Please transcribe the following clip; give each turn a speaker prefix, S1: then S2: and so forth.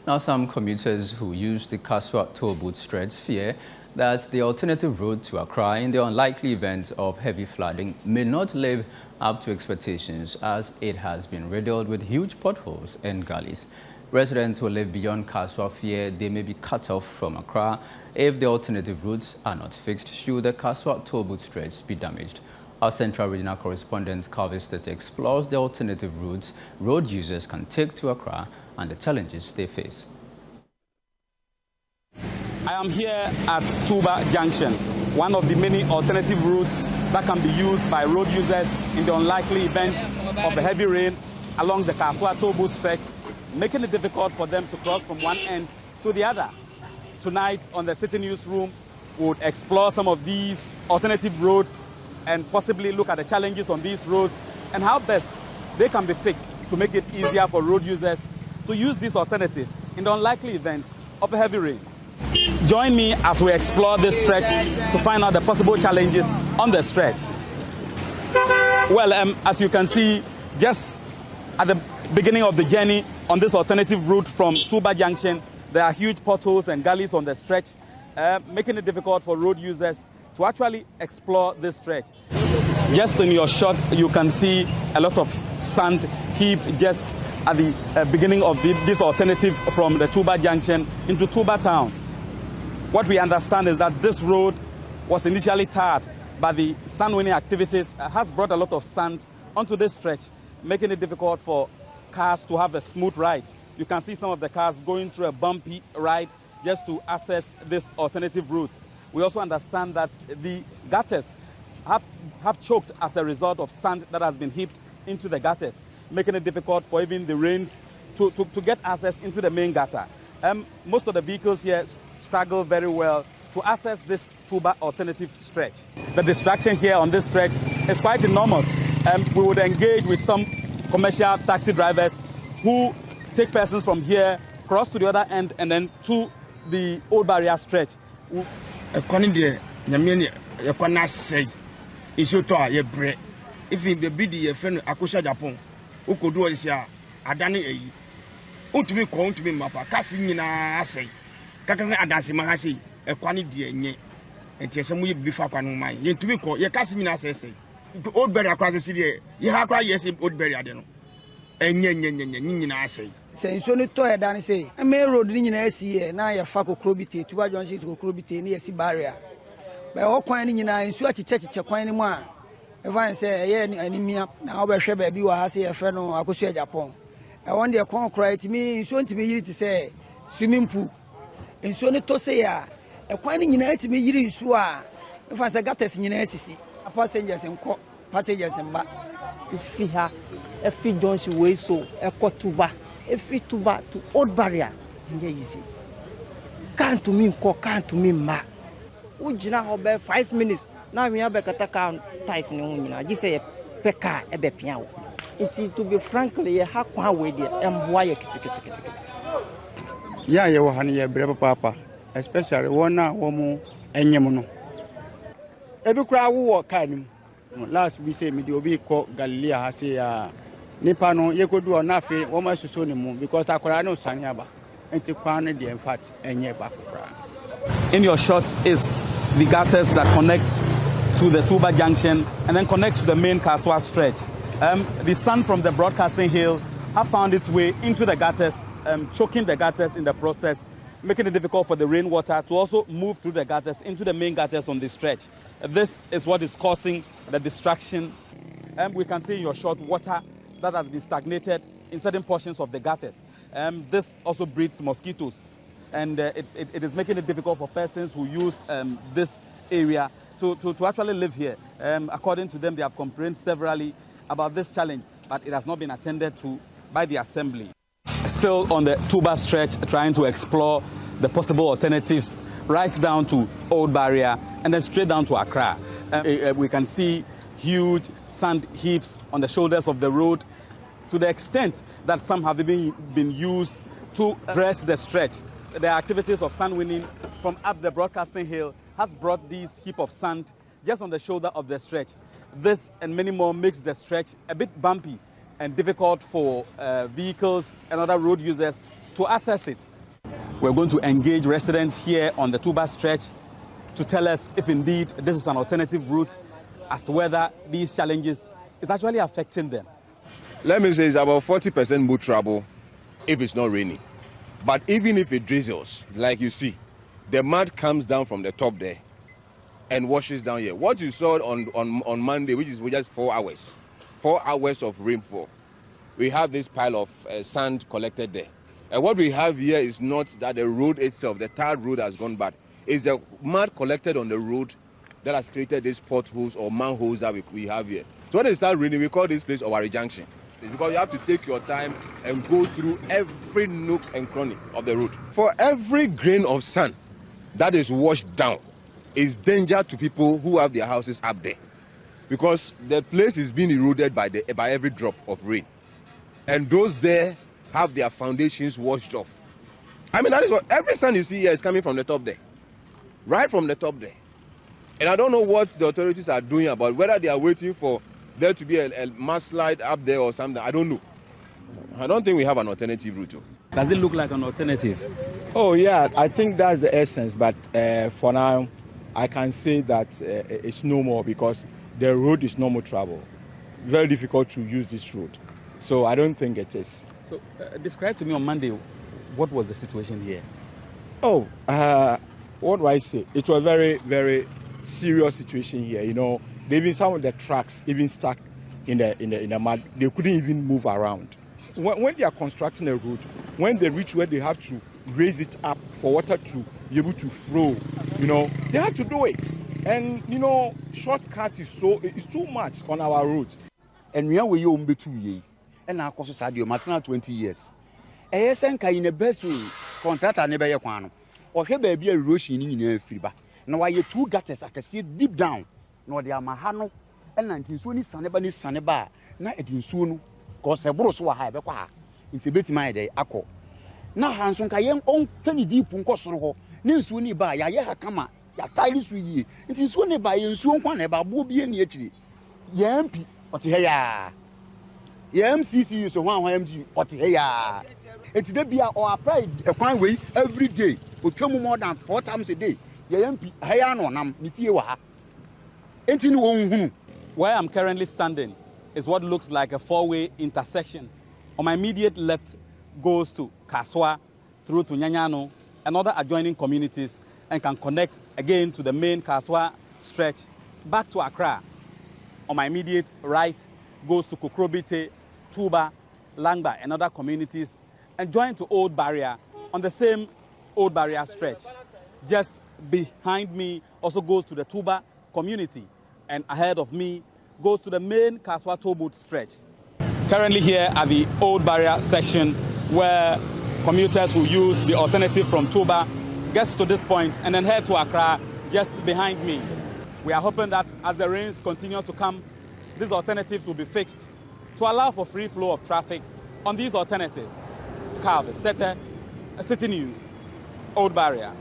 S1: Now, some commuters who use the Kasoa Toll Booth Stretch fear that the alternative route to Accra, in the unlikely event of heavy flooding, may not live up to expectations, as it has been riddled with huge potholes and gullies. Residents who live beyond Kasoa fear they may be cut off from Accra if the alternative routes are not fixed should the Kasoa Toll Booth Stretch be damaged. Our Central Regional Correspondent, Citi, explores the alternative routes road users can take to Accra and the challenges they face.
S2: I am here at Tuba Junction, one of the many alternative routes that can be used by road users in the unlikely event of a heavy rain along the Kasoa Toll Booth Stretch, making it difficult for them to cross from one end to the other. Tonight on the Citi newsroom, we would explore some of these alternative roads and possibly look at the challenges on these roads and how best they can be fixed to make it easier for road users to use these alternatives in the unlikely event of a heavy rain. Join me as we explore this stretch to find out the possible challenges on the stretch. Well, as you can see, just at the beginning of the journey on this alternative route from Tuba Junction, there are huge potholes and gullies on the stretch, making it difficult for road users to actually explore this stretch. Just in your shot, you can see a lot of sand heaped just at the beginning of this alternative from the Tuba Junction into Tuba town. What we understand is that this road was initially tarred, but the sand-winning activities has brought a lot of sand onto this stretch, making it difficult for cars to have a smooth ride. You can see some of the cars going through a bumpy ride just to access this alternative route. We also understand that the gutters have choked as a result of sand that has been heaped into the gutters, making it difficult for even the rains to get access into the main gutter. Most of the vehicles here struggle very well to access this Tuba alternative stretch. The distraction here on this stretch is quite enormous. We would engage with some commercial taxi drivers who take persons from here, cross to the other end, and then to the old barrier stretch.
S3: According to the say, it's your toy, your bread. If you be the friend Akusha Japan, who could do this year, Adani, to be called to me, Mapa, casting in a say, Kakan Adasi Mahasi, a quantity, and Tessamui before Panumai, yet to be called, you're casting in a say. Old berry across the city, you have cried yes in old berry, I don't know. And yen, I say.
S4: Say, so no toy, Danny say, a main road in SCA, now your Fako Crobity, Tuba Junction to Crobity near Sea Barrier. By all quinding in a sweaty church, a quinding one. If I say, yeah, anemia, now by Shabby, you are a friend of Akusha Japan. I want their corn cry to me, so to me to say, swimming pool. And so no to say, a quinding in it to me, you swear. If I got us in SCC, passengers and passengers and back.
S5: If we have a feed Johnson way so, a cut Tuba, a feed Tuba to old barrier, and easy. Can't to me, can't to me, ma. Would you now about 5 minutes? Now we have a catacomb Tyson, I just say a pekka a bepiano. It's to be frankly a hack one way there and why a ticket.
S6: Yeah, you honey, a brave papa, especially one now, one more, and Yamono. Every crowd walk kind. Last we say me the obi called Galilea has a Nipano, you could do nothing, almost to Sonimu, because I could know Sanyaba, and to Kwana the in fact, and ye back.
S2: In your shot is the gutters that connect to the Tuba Junction and then connect to the main Kasoa stretch. The sand from the broadcasting hill have found its way into the gutters, choking the gutters in the process, making it difficult for the rainwater to also move through the gutters into the main gutters on the stretch. This is what is causing the distraction. We can see in your shot water that has been stagnated in certain portions of the gutters. This also breeds mosquitoes, and it is making it difficult for persons who use this area to actually live here. According to them, they have complained severally about this challenge, but it has not been attended to by the assembly. Still on the Tuba stretch, trying to explore the possible alternatives right down to Old Barrier and then straight down to Accra. We can see huge sand heaps on the shoulders of the road to the extent that some have been used to dress the stretch. The activities of sand winning from up the broadcasting hill has brought this heap of sand just on the shoulder of the stretch. This and many more makes the stretch a bit bumpy and difficult for vehicles and other road users to access it. We're going to engage residents here on the Tuba stretch to tell us if indeed this is an alternative route, as to whether these challenges is actually affecting them.
S7: Let me say it's about 40% more trouble if it's not raining. But even if it drizzles, like you see, the mud comes down from the top there and washes down here. What you saw on Monday, which is just 4 hours, 4 hours of rainfall, we have this pile of sand collected there. And what we have here is not that the road itself, the tarred road has gone bad. It's the mud collected on the road that has created these potholes or manholes that we have here. So when it starts raining, we call this place Tuba Junction. It's because you have to take your time and go through every nook and cranny of the road. For every grain of sand that is washed down, is danger to people who have their houses up there, because the place is being eroded by every drop of rain. And those there have their foundations washed off. I mean, that is what every sand you see here is coming from the top there, right from the top there. And I don't know what the authorities are doing about whether they are waiting for there to be a mudslide up there or something. I don't know. I don't think we have an alternative route.
S2: Does it look like an alternative?
S6: Oh, yeah, I think that's the essence. But for now, I can say that it's no more because the road is no more travel. Very difficult to use this road. So I don't think it is.
S2: So describe to me on Monday, what was the situation here?
S6: Oh, what do I say? It was a very, very serious situation here. You know, even some of the trucks even stuck in the mud. They couldn't even move around. When they are constructing a road, when they reach where they have to raise it up for water to be able to flow, you know, they have to do it. And you know, shortcut is too much on our roads.
S8: And we are way on between. And our course had your maternal 20 years. A senka in the best way, contractor never yaquano, or here be a rushing in a fiba. Now, why you 2 gutters, I can see it deep down. No, they are Mahano, and 19 Sunni Sanebani Saneba, not at Insunu, cause a broso high bequa. It's a bit my day, Ako. Now, Hanson Cayenne on 20 deep Uncosro, no Sunni by Yaya Kama, ya tiles with ye. It is Sunni by you soon one about Bobby and Yeti. Yampi, what here? MCC is one MG, what here? It's the beer or a pride a fine way every day, will come more than 4 times a day. Yampi, Hayano, Nam, if you are.
S2: Where I'm currently standing is what looks like a 4-way intersection. On my immediate left goes to Kasoa, through to Nyanyano and other adjoining communities, and can connect again to the main Kasoa stretch back to Accra. On my immediate right goes to Kokrobite, Tuba, Langba and other communities, and join to Old Barrier on the same Old Barrier stretch. Just behind me also goes to the Tuba community, and ahead of me goes to the main Kasoa Toll Booth Stretch. Currently here at the Old Barrier section, where commuters who use the alternative from Tuba gets to this point and then head to Accra just behind me. We are hoping that as the rains continue to come, these alternatives will be fixed to allow for free flow of traffic on these alternatives. Calvin Stete, Citi News, Old Barrier.